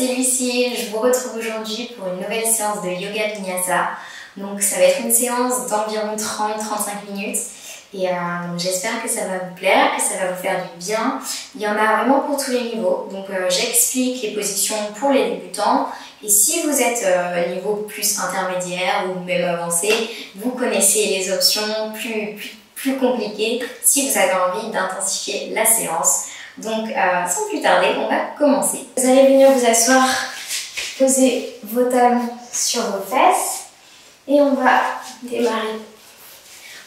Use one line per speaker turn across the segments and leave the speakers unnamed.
c'est Lucie, je vous retrouve aujourd'hui pour une nouvelle séance de Yoga Vinyasa. Donc ça va être une séance d'environ 30-35 minutes et j'espère que ça va vous plaire, que ça va vous faire du bien. Il y en a vraiment pour tous les niveaux, donc j'explique les positions pour les débutants et si vous êtes niveau plus intermédiaire ou même avancé, vous connaissez les options plus compliquées si vous avez envie d'intensifier la séance. Donc sans plus tarder, on va commencer. Vous allez venir vous asseoir, poser vos talons sur vos fesses et on va démarrer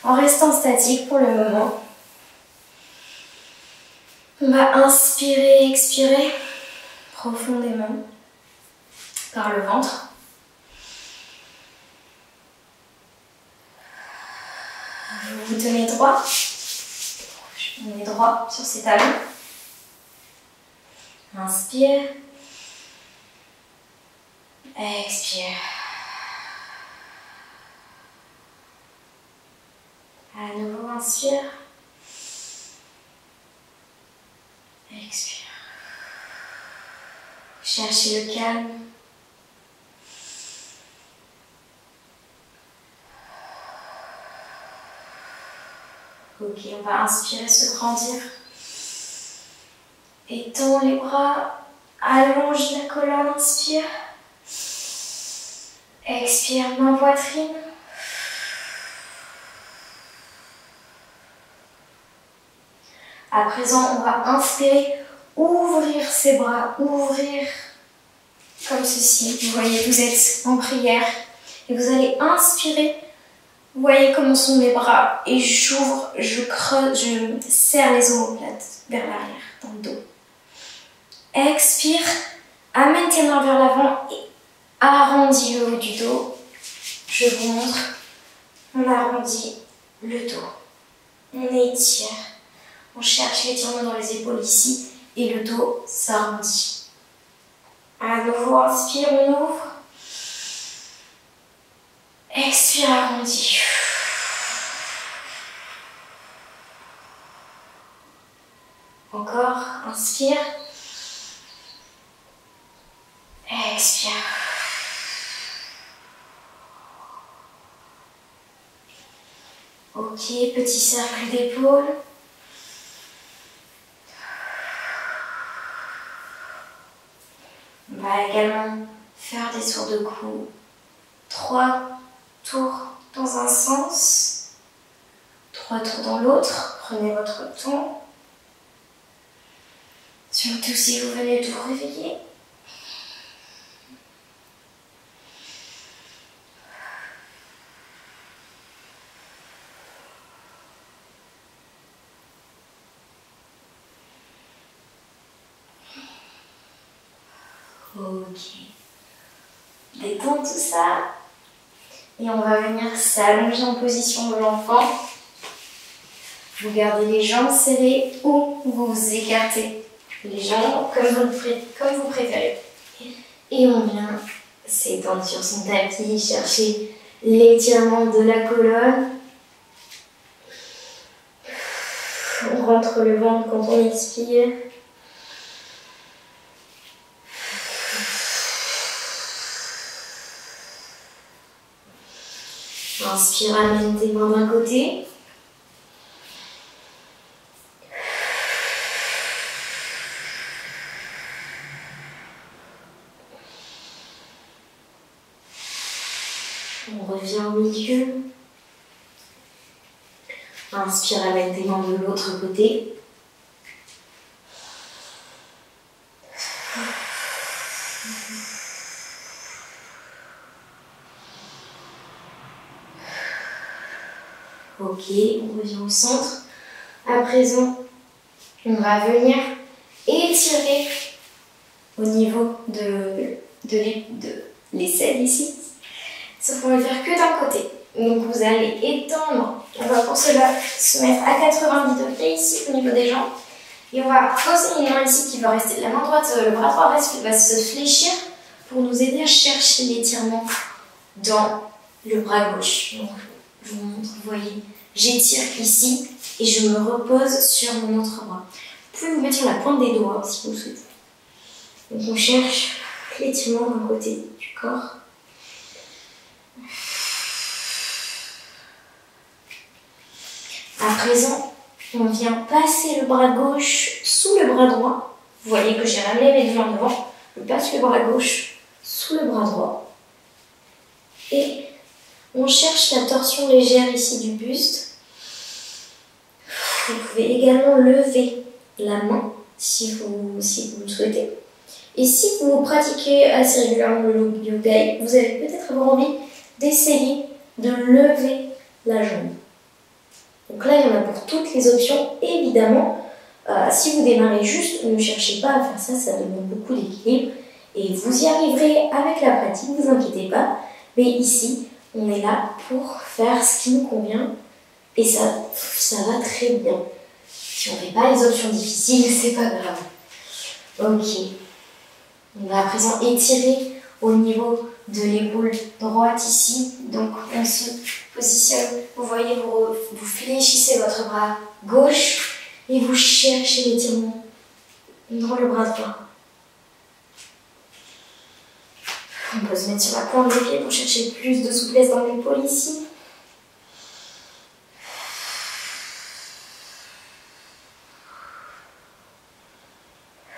en restant statique pour le moment. On va inspirer, expirer profondément par le ventre. Vous vous tenez droit. On est droit sur ses talons. Inspire. Expire. À nouveau, inspire. Expire. Cherchez le calme. Ok, on va inspirer, se grandir. Étends les bras, allonge la colonne, inspire. Expire, main poitrine. À présent, on va inspirer, ouvrir ses bras, ouvrir comme ceci. Vous voyez, vous êtes en prière et vous allez inspirer. Vous voyez comment sont mes bras et j'ouvre, je creuse, je serre les omoplates vers l'arrière, dans le dos. Expire, amène tes mains vers l'avant et arrondis le haut du dos. Je vous montre, on arrondit le dos, on étire, on cherche l'étirement dans les épaules ici et le dos s'arrondit. À nouveau, inspire, on ouvre. Expire, arrondi. Encore, inspire. Expire. Ok, petit cercle d'épaule. On va également faire des tours de cou. 3 tours dans un sens, 3 tours dans l'autre. Prenez votre temps. Surtout si vous venez de vous réveiller. Ok. Détends tout ça. Et on va venir s'allonger en position de l'enfant. Vous gardez les jambes serrées ou vous vous écartez les jambes comme vous préférez. Et on vient s'étendre sur son tapis, chercher l'étirement de la colonne. On rentre le ventre quand on expire. Inspire, amène tes mains d'un côté. On revient au milieu. Inspire, amène tes mains de l'autre côté. Ok, on revient au centre. À présent, on va venir étirer au niveau de l'aisselle ici. Sauf qu'on va le faire que d'un côté. Donc vous allez étendre. On va pour cela se mettre à 90 degrés ici au niveau des jambes. Et on va poser une main ici qui va rester. La main droite, le bras droit va se fléchir pour nous aider à chercher l'étirement dans le bras gauche. Donc, je vous montre, vous voyez, j'étire ici et je me repose sur mon autre bras. Vous pouvez vous mettre sur la pointe des doigts si vous le souhaitez. Donc on cherche l'étirement d'un côté du corps. À présent, on vient passer le bras gauche sous le bras droit. Vous voyez que j'ai ramené mes deux mains devant. Je passe le bras gauche sous le bras droit. Et on cherche la torsion légère ici du buste. Vous pouvez également lever la main si vous le souhaitez. Et si vous pratiquez assez régulièrement le yoga, vous allez peut-être avoir envie d'essayer de lever la jambe. Donc là, il y en a pour toutes les options. Évidemment, si vous démarrez juste, ne cherchez pas à faire ça, ça demande beaucoup d'équilibre. Et vous y arriverez avec la pratique, ne vous inquiétez pas. Mais ici, on est là pour faire ce qui nous convient. Et ça va très bien. Si on ne fait pas les options difficiles, c'est pas grave. Ok. On va à présent étirer au niveau de l'épaule droite ici. Donc on se positionne. Vous voyez, vous fléchissez votre bras gauche et vous cherchez l'étirement dans le bras droit. On peut se mettre sur la pointe des pieds pour chercher plus de souplesse dans l'épaule ici.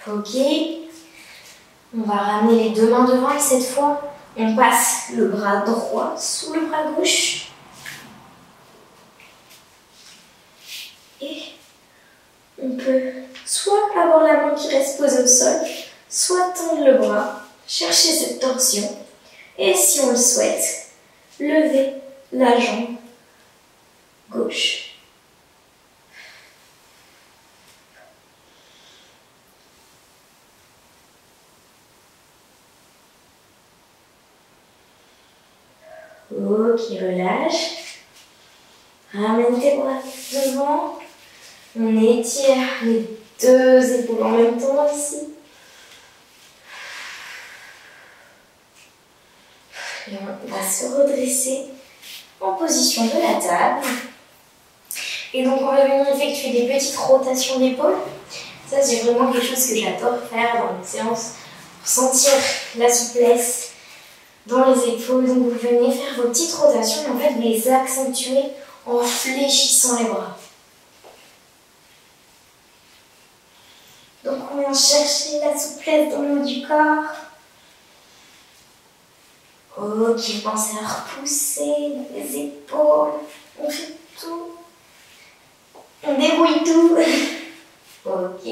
Ok. On va ramener les deux mains devant et cette fois, on passe le bras droit sous le bras gauche. Et on peut soit avoir la main qui reste posée au sol, soit tendre le bras, chercher cette torsion. Et si on le souhaite, lever la jambe gauche. Ok, relâche. Ramène tes bras devant. On étire les deux épaules en même temps ici. Et on va se redresser en position de la table. Et donc on va venir effectuer des petites rotations d'épaule. Ça c'est vraiment quelque chose que j'adore faire dans les séances pour sentir la souplesse dans les épaules. Donc vous venez faire vos petites rotations et en fait vous les accentuez en fléchissant les bras. Donc on vient chercher la souplesse dans le haut du corps. Ok, pensez à repousser les épaules. On fait tout. On débrouille tout. Ok.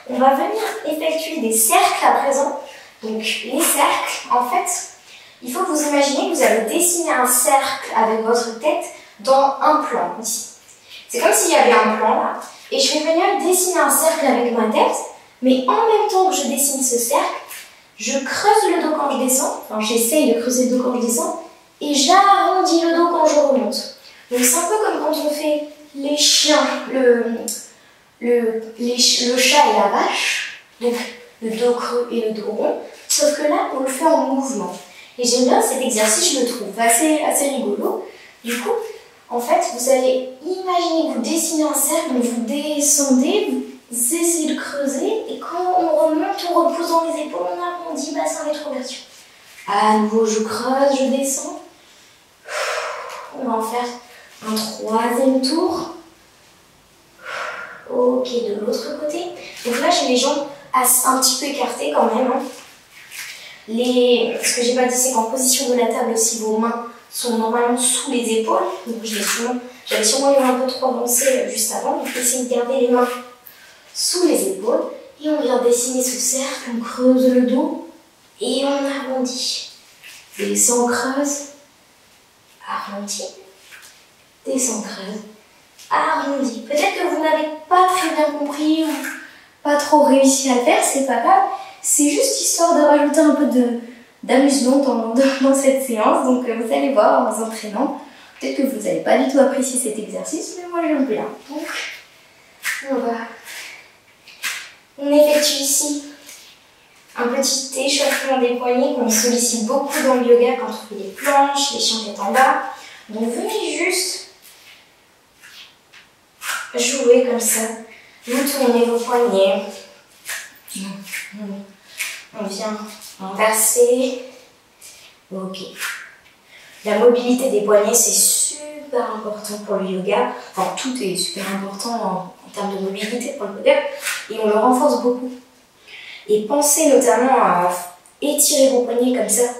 On va venir effectuer des cercles à présent. Donc les cercles, en fait, il faut que vous imaginez que vous allez dessiner un cercle avec votre tête dans un plan ici. C'est comme s'il y avait un plan là. Et je vais venir dessiner un cercle avec ma tête. Mais en même temps que je dessine ce cercle, je creuse le dos quand je descends. Enfin, j'essaye de creuser le dos quand je descends. Et j'arrondis le dos quand je remonte. Donc c'est un peu comme quand on fait les chiens, le chat et la vache. Donc le dos creux et le dos rond. Sauf que là, on le fait en mouvement. Et j'aime bien cet exercice, je le trouve assez rigolo. Du coup, en fait, vous allez imaginer que vous dessinez un cercle, donc vous descendez, vous essayez de creuser, et quand on remonte, on repousse dans les épaules, on arrondit, bassin rétroversion. À nouveau, je creuse, je descends. On va en faire un troisième tour. Ok, de l'autre côté. Donc là, j'ai les jambes un petit peu écartées quand même. Hein. Ce que j'ai pas dit, c'est qu'en position de la table aussi, vos mains sont normalement sous les épaules. Donc j'avais sûrement les mains un peu trop avancées juste avant. Donc essayez de garder les mains sous les épaules. Et on vient dessiner ce cercle, on creuse le dos et on arrondit. Descend, creuse, arrondi, descend, creuse, arrondi. Peut-être que vous n'avez pas très bien compris ou pas trop réussi à le faire, c'est pas grave. C'est juste histoire de rajouter un peu d'amusement dans cette séance. Donc vous allez voir en vous entraînant. Peut-être que vous n'avez pas du tout apprécié cet exercice, mais moi j'aime bien. Donc on effectue ici un petit échauffement des poignets qu'on sollicite beaucoup dans le yoga quand on fait les planches, les chiens tête en bas. Donc venez juste jouer comme ça. Vous tournez vos poignets. On on vient inverser. Ok. La mobilité des poignets, c'est super important pour le yoga. Enfin, tout est super important en termes de mobilité pour le yoga. Et on le renforce beaucoup. Et pensez notamment à étirer vos poignets comme ça.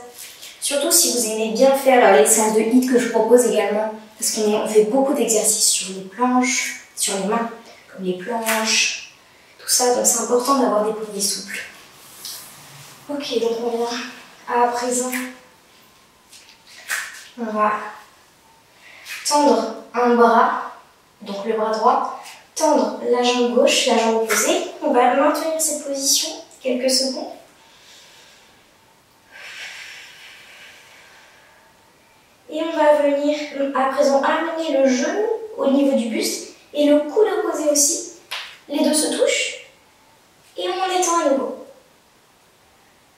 Surtout si vous aimez bien faire les séances de HIIT que je propose également. Parce qu'on fait beaucoup d'exercices sur les planches, sur les mains, comme les planches, tout ça. Donc c'est important d'avoir des poignets souples. Ok, donc on vient à présent. On va tendre un bras, donc le bras droit, tendre la jambe gauche, la jambe opposée. On va maintenir cette position quelques secondes. Et on va venir à présent amener le genou au niveau du buste et le coude opposé aussi. Les deux se touchent et on étend à nouveau.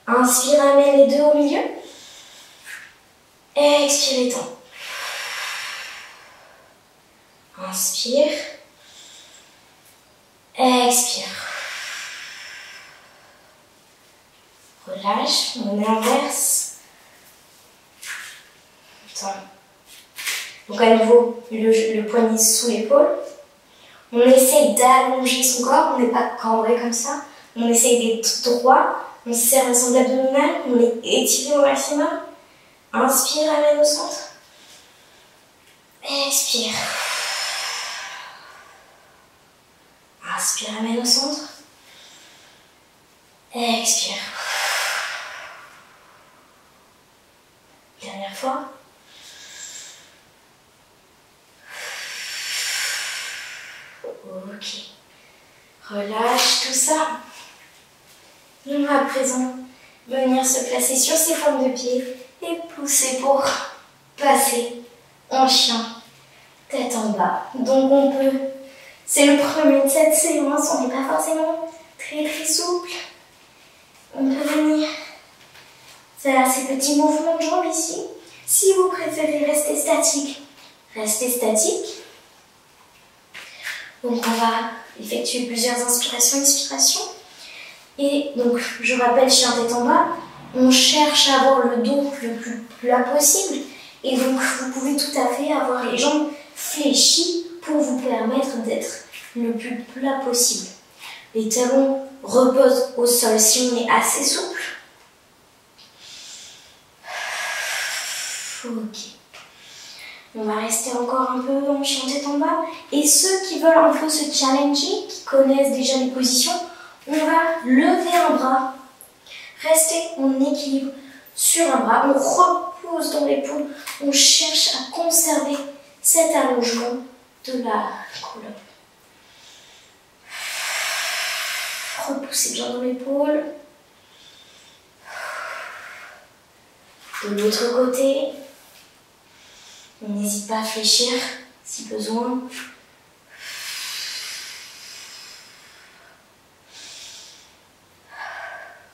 Inspire, amène les deux au milieu. Expire, étend. Inspire. Expire. Relâche, on inverse. Attends. Donc à nouveau, le poignet sous l'épaule. On essaye d'allonger son corps, on n'est pas cambré comme ça. On essaye d'être droit. On serre la sangle abdominale, on est étiré au maximum. Inspire, amène au centre. Expire. Inspire, amène au centre. Expire. Dernière fois. Ok. Relâche tout ça. On va à présent venir se placer sur ses formes de pied et pousser pour passer en chien, tête en bas. Donc on peut, c'est le premier de cette séance, on n'est pas forcément très souple. On peut venir faire ces petits mouvements de jambes ici. Si vous préférez rester statique, restez statique. Donc on va effectuer plusieurs inspirations, expirations. Et donc je rappelle, chien tête en bas, on cherche à avoir le dos le plus plat possible. Et donc vous pouvez tout à fait avoir les jambes fléchies pour vous permettre d'être le plus plat possible. Les talons reposent au sol si on est assez souple. Ok. On va rester encore un peu en chien tête en bas. Et ceux qui veulent un peu se challenger, qui connaissent déjà les positions, on va lever un bras, rester en équilibre sur un bras, on repose dans l'épaule, on cherche à conserver cet allongement de la colonne. Repoussez bien dans l'épaule. De l'autre côté, on n'hésite pas à fléchir si besoin.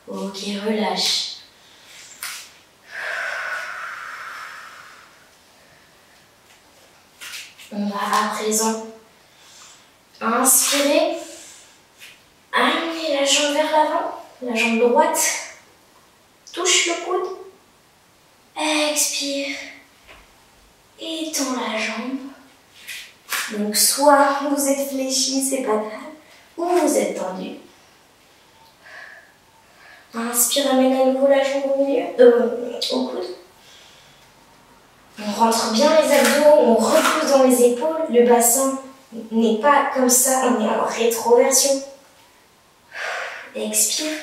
Ok, relâche. On va à présent inspirer, amener la jambe vers l'avant, la jambe droite, touche le coude, expire, étends la jambe. Donc soit vous êtes fléchi, c'est pas grave, ou vous êtes tendu. Inspire, amène à nouveau la jambe au milieu, au coude. On rentre bien les abdos, on repousse dans les épaules. Le bassin n'est pas comme ça, on est en rétroversion. Expire.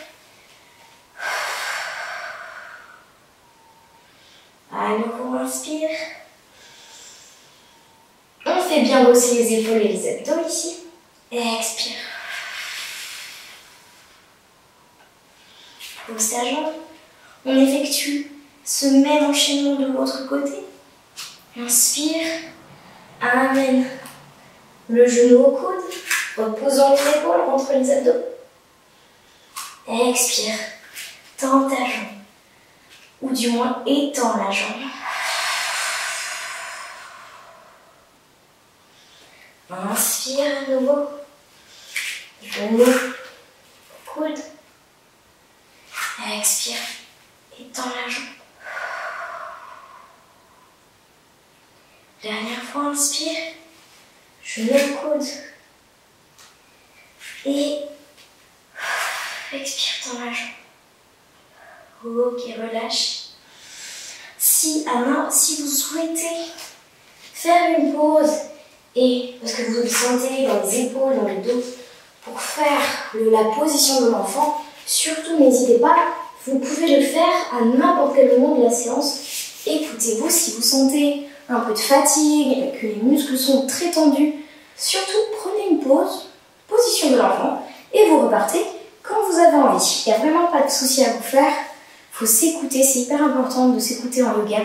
À nouveau, inspire. On fait bien bosser les épaules et les abdos ici. Expire. Pose ta jambe. On effectue ce même enchaînement de l'autre côté. Inspire. Amène le genou au coude. Reposons les épaules entre les abdos. Expire. Tends ta jambe. Ou du moins étends la jambe. Inspire à nouveau. Genou, coude. Expire. Expire. Étends la jambe. Dernière fois, inspire. Je mets le coude. Et expire, tends la jambe. Ok, relâche. Si vous souhaitez faire une pause, et parce que vous le sentez dans les épaules, dans le dos, pour faire la position de l'enfant, surtout n'hésitez pas, vous pouvez le faire à n'importe quel moment de la séance. Écoutez-vous, si vous sentez un peu de fatigue, que les muscles sont très tendus, surtout prenez une pause, position de l'enfant, et vous repartez quand vous avez envie. Il n'y a vraiment pas de souci à vous faire, il faut s'écouter, c'est hyper important de s'écouter en yoga.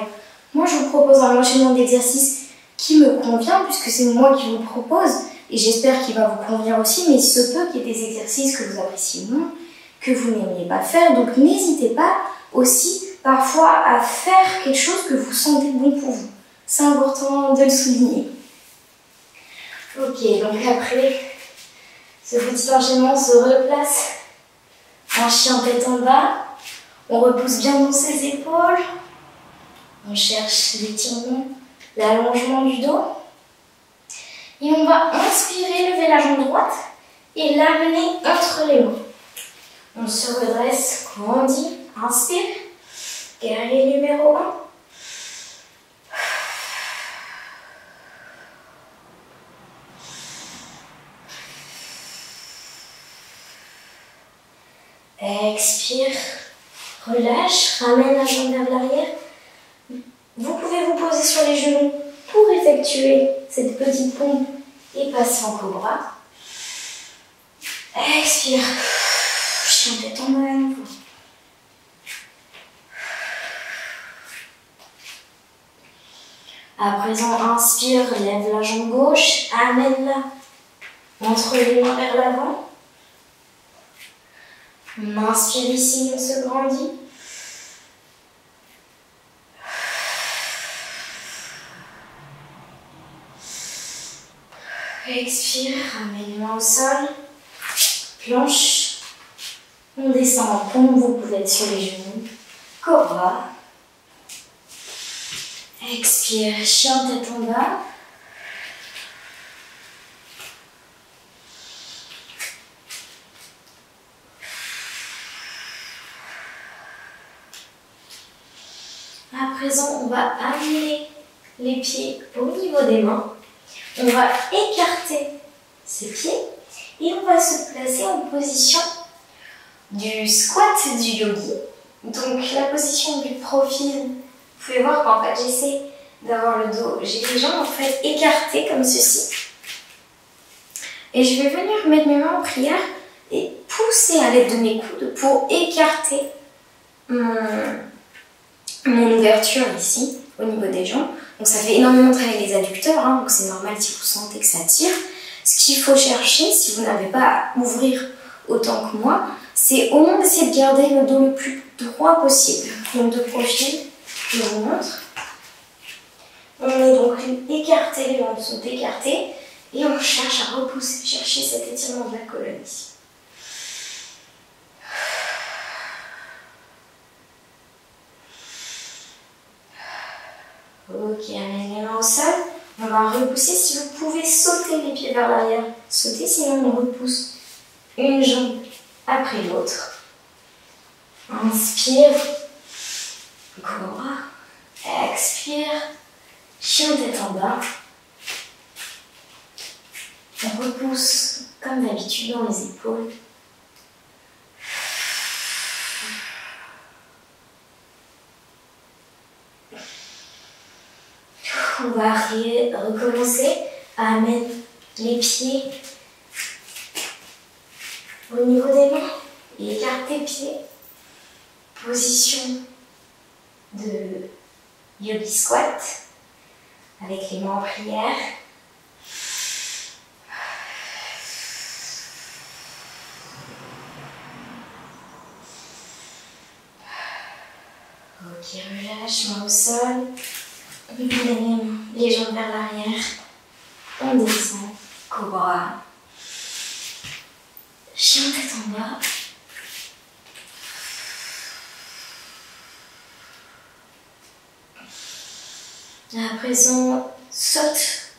Moi je vous propose un enchaînement d'exercices qui me convient, puisque c'est moi qui vous le propose, et j'espère qu'il va vous convenir aussi, mais il se peut qu'il y ait des exercices que vous appréciez moins, que vous n'aimiez pas faire, donc n'hésitez pas aussi parfois à faire quelque chose que vous sentez bon pour vous. C'est important de le souligner. Ok, donc après ce petit enchaînement, on se replace en chien tête en bas, on repousse bien dans ses épaules, on cherche l'étirement, l'allongement du dos, et on va inspirer, lever la jambe droite et l'amener entre les mains. On se redresse, grandit, inspire, guerrier numéro 1. Expire, relâche, ramène la jambe vers l'arrière. Vous pouvez vous poser sur les genoux pour effectuer cette petite pompe et passer en cobra. Expire, chien tête en bas à nouveau. À présent, inspire, lève la jambe gauche, amène-la entre les mains vers l'avant. On inspire ici, on se grandit. Expire, ramène les mains au sol. Planche. On descend en pompe, vous pouvez être sur les genoux. Cobra. Expire, chien tête en bas. À présent, on va amener les pieds au niveau des mains. On va écarter ses pieds et on va se placer en position du squat du yogi. Donc la position du profil, vous pouvez voir qu'en fait j'essaie d'avoir le dos, j'ai les jambes en fait écartées comme ceci. Et je vais venir mettre mes mains en prière et pousser à l'aide de mes coudes pour écarter mon ouverture ici, au niveau des jambes. Donc ça fait énormément travailler les adducteurs, hein, donc c'est normal si vous sentez que ça tire. Ce qu'il faut chercher, si vous n'avez pas à ouvrir autant que moi, c'est au moins d'essayer de garder le dos le plus droit possible. Donc de profil, je vous montre. On est donc écarté, les jambes sont écartées, et on cherche à repousser, chercher cet étirement de la colonne ici. Ok, amène les mains au sol. On va repousser. Si vous pouvez sauter les pieds vers l'arrière, sautez, sinon on repousse une jambe après l'autre. Inspire. Cobra. Expire. Chien tête en bas. On repousse comme d'habitude dans les épaules. On va recommencer à mettre les pieds au niveau des mains et écarter pieds. Position de yogi squat avec les mains en prière. Ok, relâche, main au sol. On amène les jambes vers l'arrière. On descend. Cobra. Chien tête en bas. À présent, saute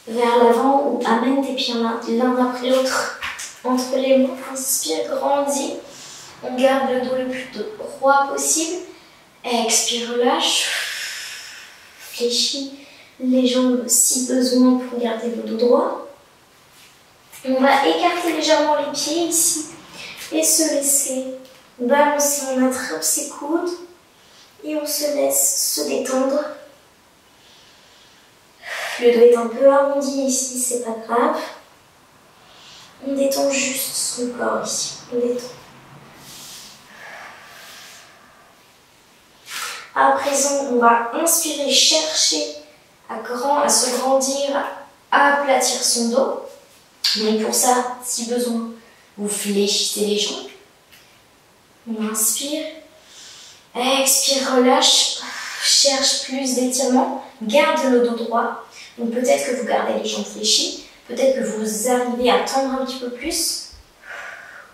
vers l'avant ou amène tes pieds l'un après l'autre entre les mains. Inspire, grandis. On garde le dos le plus droit possible. Expire, relâche. Fléchis les jambes si besoin pour garder le dos droit. On va écarter légèrement les pieds ici et se laisser balancer. On attrape ses coudes et on se laisse se détendre. Le dos est un peu arrondi ici, c'est pas grave. On détend juste son corps ici. On détend. À présent, on va inspirer, chercher à se grandir, à aplatir son dos. Donc pour ça, si besoin, vous fléchissez les jambes. On inspire. Expire, relâche. Cherche plus d'étirement. Garde le dos droit. Donc peut-être que vous gardez les jambes fléchies. Peut-être que vous arrivez à tendre un petit peu plus.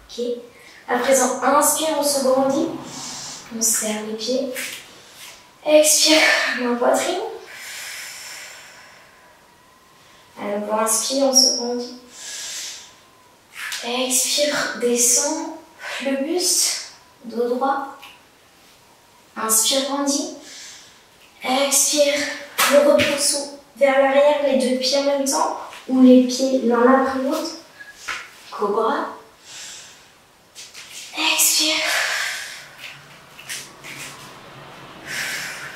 Ok. À présent, inspire, on se grandit. On serre les pieds. Expire, main poitrine. À nouveau, inspire, on se grandit. Expire, descend le buste, dos droit. Inspire, grandis. Expire, le repousse vers l'arrière, les deux pieds en même temps, ou les pieds l'un après l'autre. Cobra. Expire.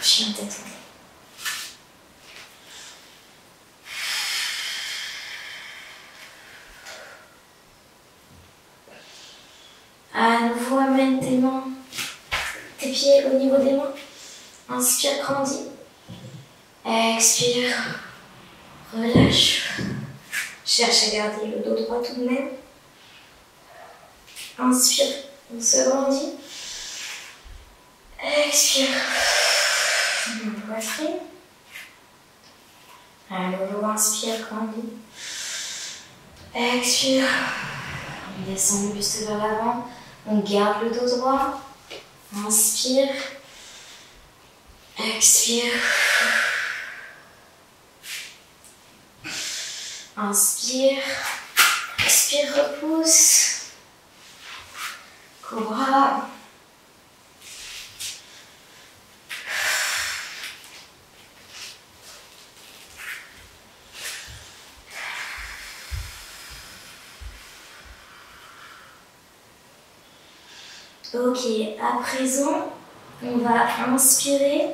Chien tête. À nouveau, amène tes mains, tes pieds au niveau des mains. Inspire, grandis. Expire, relâche. Cherche à garder le dos droit tout de même. Inspire, on se grandit. Expire, poitrine. À nouveau, inspire, grandis. Expire, on descend le buste vers l'avant. On garde le dos droit. Inspire. Expire. Inspire. Expire, repousse. Cobra. Ok, à présent, on va inspirer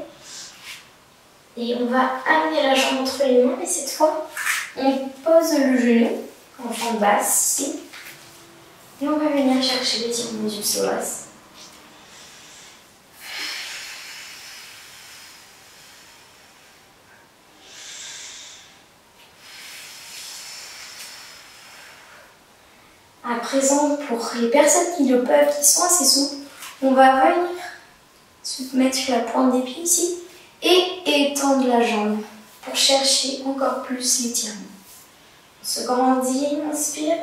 et on va amener la jambe entre les mains. Et cette fois, on pose le genou en forme basse ici. Et on va venir chercher l'étirement du psoas. À présent, pour les personnes qui le peuvent, qui sont assez souples, on va venir se mettre sur la pointe des pieds ici et étendre la jambe pour chercher encore plus l'étirement. On se grandit, inspire.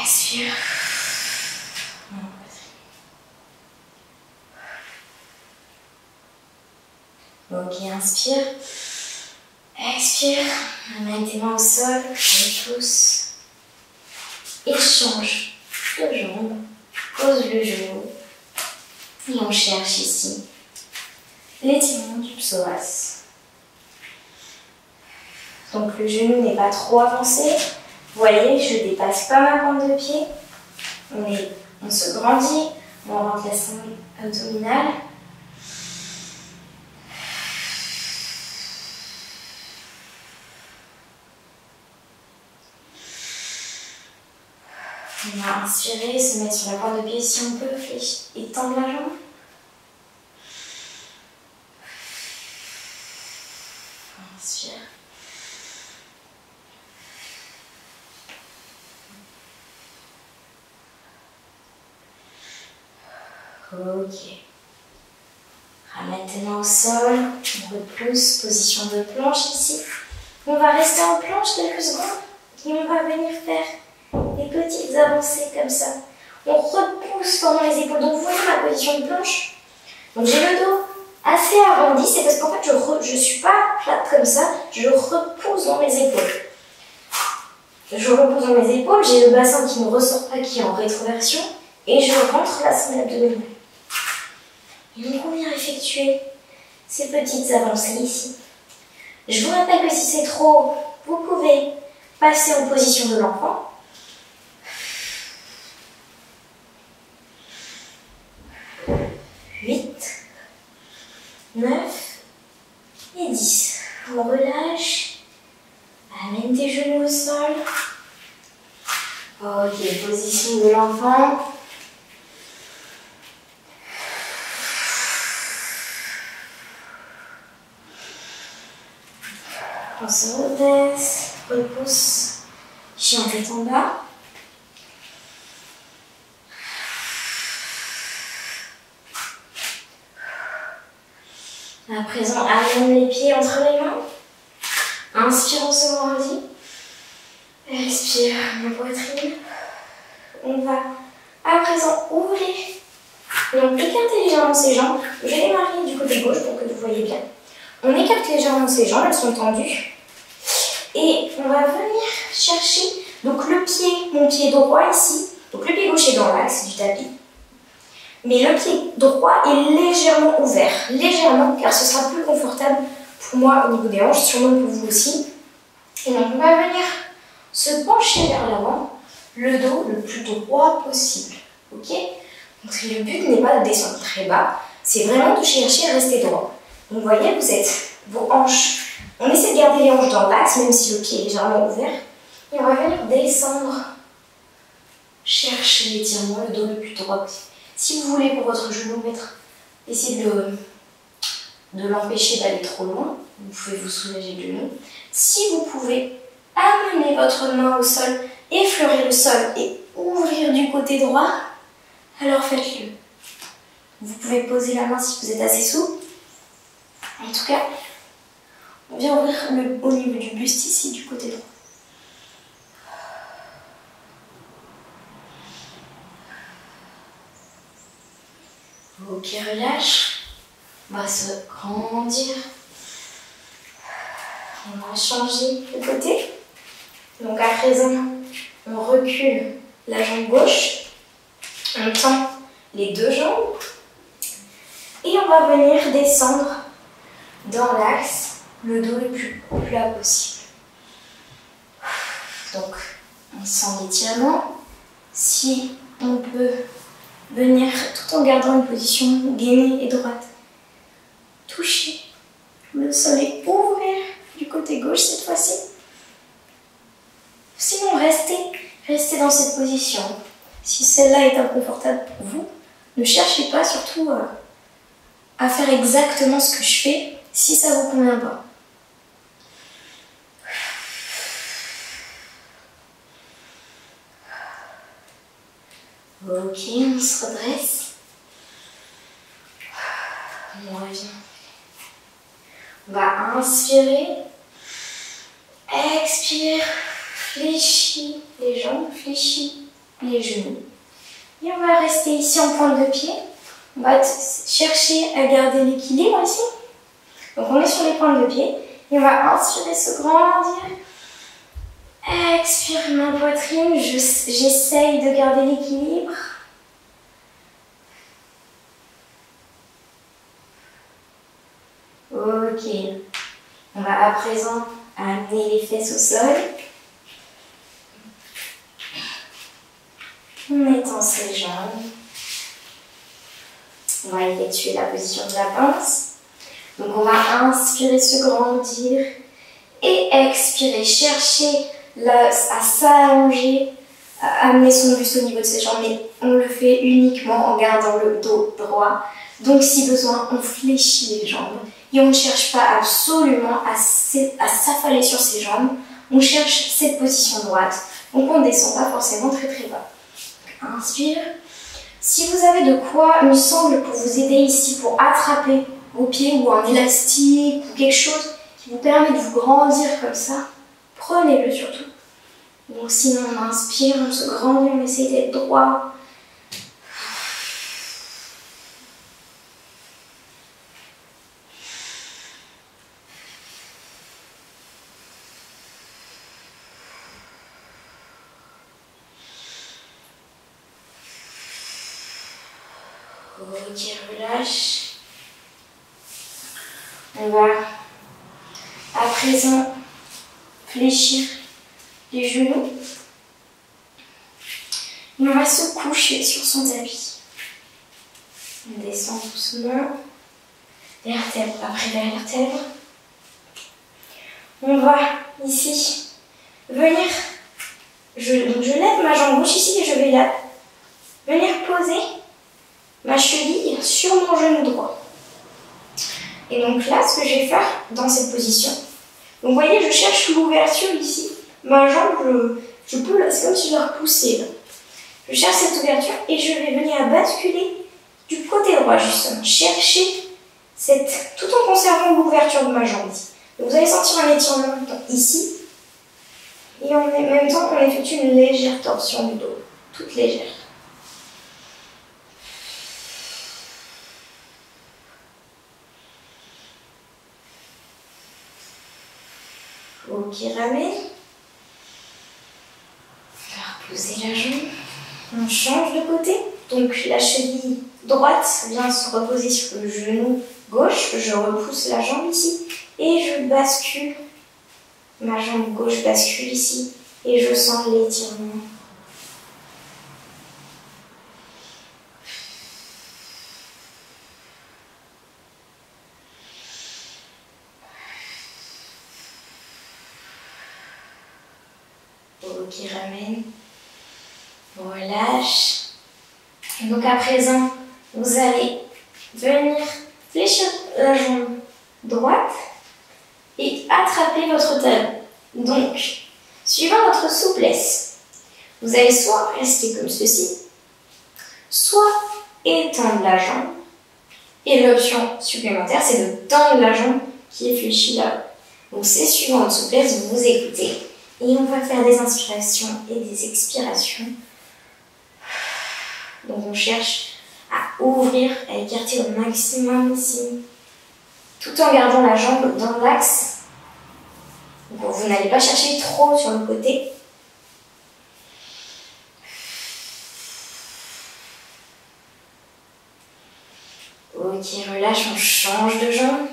Expire. Ok, inspire. Expire. Amène tes mains au sol, repousse. Échange de jambes, pose le genou et on cherche ici l'étirement du psoas. Donc le genou n'est pas trop avancé. Vous voyez, je ne dépasse pas ma pointe de pied. On se grandit, on rentre la sangle abdominale. On va inspirer, se mettre sur la pointe de pied si on peut, étendre la jambe. Inspire. Ok. Ramène tes mains au sol, on repousse, position de planche ici. On va rester en planche quelques secondes et on va venir faire des petites avancées comme ça. On repousse pendant les épaules. Donc vous voyez ma position de planche. Donc j'ai le dos assez arrondi, c'est parce qu'en fait je suis pas plate comme ça, je repose dans mes épaules. Je repose dans mes épaules, j'ai le bassin qui ne ressort pas, qui est en rétroversion, et je rentre la semaine abdominale. Et donc on vient effectuer ces petites avancées ici. Je vous rappelle que si c'est trop, vous pouvez passer en position de l'enfant. 8, 9 et 10. On relâche. Amène tes genoux au sol. Ok, position de l'enfant. On se redresse, repousse, chien tête en bas. À présent, amène les pieds entre les mains. Inspire, on se grandit. Expire, la poitrine. On va à présent ouvrir. Donc, écartez légèrement ses jambes. Je vais démarrer du côté gauche pour que vous voyez bien. On écarte légèrement ses jambes, elles sont tendues. Et on va venir chercher donc le pied, mon pied droit ici. Donc le pied gauche est dans l'axe du tapis. Mais le pied droit est légèrement ouvert. Légèrement, car ce sera plus confortable pour moi au niveau des hanches, sûrement pour vous aussi. Et donc on va venir se pencher vers l'avant, le dos le plus droit possible. Ok? Donc le but n'est pas de descendre très bas, c'est vraiment de chercher à rester droit. Donc vous voyez, vous êtes vos hanches. On essaie de garder les hanches dans l'axe, même si le pied est légèrement ouvert. Et on va venir descendre, chercher l'étirement, le dos le plus droit possible. Si vous voulez pour votre genou essayez de l'empêcher d'aller trop loin, vous pouvez vous soulager le genou. Si vous pouvez amener votre main au sol, effleurer le sol et ouvrir du côté droit, alors faites-le. Vous pouvez poser la main si vous êtes assez souple. En tout cas, on vient ouvrir au niveau du buste ici, du côté droit. Ok, relâche. On va se grandir. On va changer de côté. Donc à présent, on recule la jambe gauche. On tend les deux jambes. Et on va venir descendre dans l'axe, le dos le plus plat possible. Donc, on sent l'étirement. Si on peut venir tout en gardant une position gainée et droite. Toucher le sol et ouvrir du côté gauche cette fois-ci. Sinon, restez dans cette position. Si celle-là est inconfortable pour vous, ne cherchez pas surtout à faire exactement ce que je fais si ça ne vous convient pas. Ok, on se redresse. On revient. On va inspirer. Expire. Fléchis les jambes, fléchis les genoux. Et on va rester ici en pointe de pied. On va chercher à garder l'équilibre ici. Donc on est sur les pointes de pied. Et on va inspirer, se grandir. Expire ma poitrine. J'essaye de garder l'équilibre. Ok. On va à présent amener les fesses au sol. On étend ses jambes. On va effectuer la position de la pince. Donc on va inspirer, se grandir. Et expirer, chercher à s'allonger, à amener son buste au niveau de ses jambes. Mais on le fait uniquement en gardant le dos droit. Donc si besoin, on fléchit les jambes. Et on ne cherche pas absolument à s'affaler sur ses jambes. On cherche cette position droite. Donc on ne descend pas forcément très très bas. Inspire. Si vous avez de quoi, une sangle pour vous aider ici, pour attraper vos pieds ou un élastique ou quelque chose qui vous permet de vous grandir comme ça, prenez-le surtout. Donc sinon on inspire, on se grandit, on essaie d'être droit. Ok, relâche. On va à présent fléchir les genoux. Et on va se coucher sur son tapis. On descend doucement. Vertèbre après vertèbre. On va ici venir. Je lève ma jambe gauche ici et je vais là venir poser ma cheville sur mon genou droit. Et donc là, ce que je vais faire dans cette position, donc vous voyez, je cherche l'ouverture ici. Ma jambe, je peux, c'est comme si je la repoussais là. Je cherche cette ouverture et je vais venir basculer du côté droit justement. Chercher tout en conservant l'ouverture de ma jambe ici. Donc vous allez sentir un étirement ici. Et en même temps, on effectue une légère torsion du dos. Toute légère. Ok, ramène. On va reposer la jambe. On change de côté. Donc la cheville droite vient se reposer sur le genou gauche. Je repousse la jambe ici. Et je bascule. Ma jambe gauche bascule ici. Et je sens l'étirement. Ok, ramène. Relâche. Et donc à présent, vous allez venir fléchir la jambe droite et attraper votre talon. Donc, suivant votre souplesse, vous allez soit rester comme ceci, soit étendre la jambe. Et l'option supplémentaire, c'est de tendre la jambe qui est fléchie là. Donc c'est suivant votre souplesse, vous écoutez. Et on va faire des inspirations et des expirations. Donc on cherche à ouvrir, à écarter au maximum ici, tout en gardant la jambe dans l'axe. Donc vous n'allez pas chercher trop sur le côté. Ok, relâche, on change de jambe.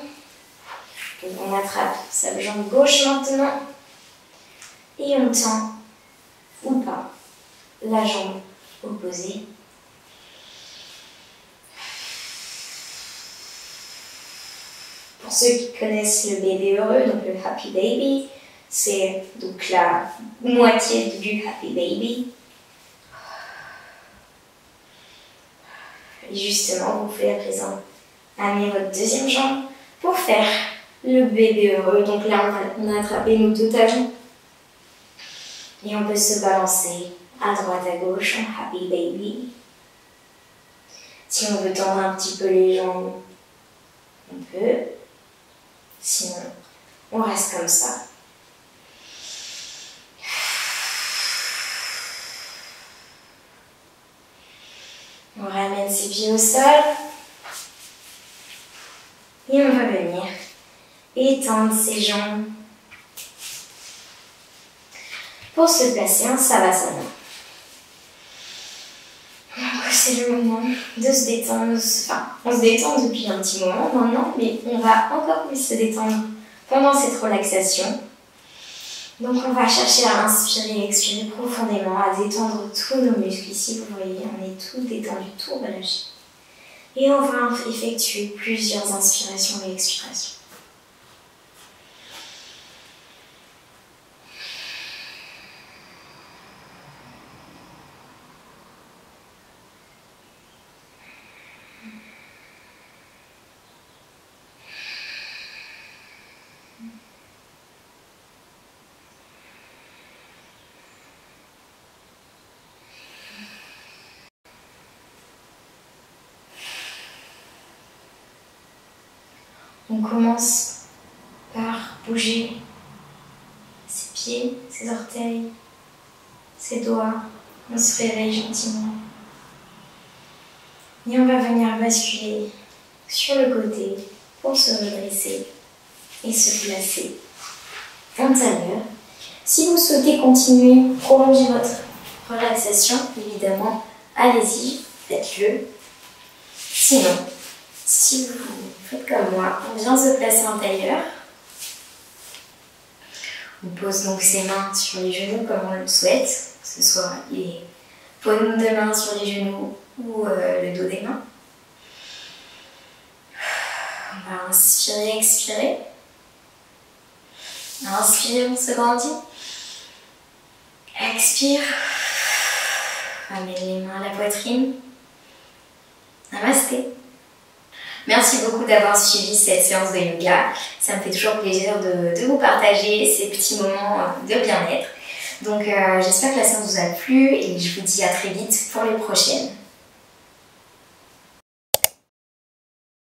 Donc on attrape sa jambe gauche maintenant. Et on tend, ou pas, la jambe opposée. Pour ceux qui connaissent le bébé heureux, donc le Happy Baby, c'est donc la moitié du Happy Baby. Et justement, vous pouvez à présent amener votre deuxième jambe pour faire le bébé heureux. Donc là, on a attrapé nos deux talons. Et on peut se balancer à droite, à gauche en Happy Baby. Si on veut tendre un petit peu les jambes, on peut. Sinon, on reste comme ça. On ramène ses pieds au sol. Et on va venir étendre ses jambes pour se placer en Savasana. C'est le moment de se détendre. Enfin, on se détend depuis un petit moment maintenant, mais on va encore plus se détendre pendant cette relaxation. Donc on va chercher à inspirer et expirer profondément, à détendre tous nos muscles. Ici, vous voyez, on est tout détendu, tout relâché. Et on va effectuer plusieurs inspirations et expirations. On commence par bouger ses pieds, ses orteils, ses doigts. On se réveille gentiment. Et on va venir basculer sur le côté pour se redresser et se placer en tailleur. Si vous souhaitez continuer, prolonger votre relaxation, évidemment, allez-y, faites-le. Sinon, si vous faites comme moi, on vient se placer en tailleur. On pose donc ses mains sur les genoux comme on le souhaite, que ce soit les paumes de main sur les genoux ou le dos des mains. On va inspirer, expirer. Inspire, on se grandit. Expire. Ramène les mains à la poitrine. Namasté. Merci beaucoup d'avoir suivi cette séance de yoga. Ça me fait toujours plaisir de vous partager ces petits moments de bien-être. Donc j'espère que la séance vous a plu et je vous dis à très vite pour les prochaines.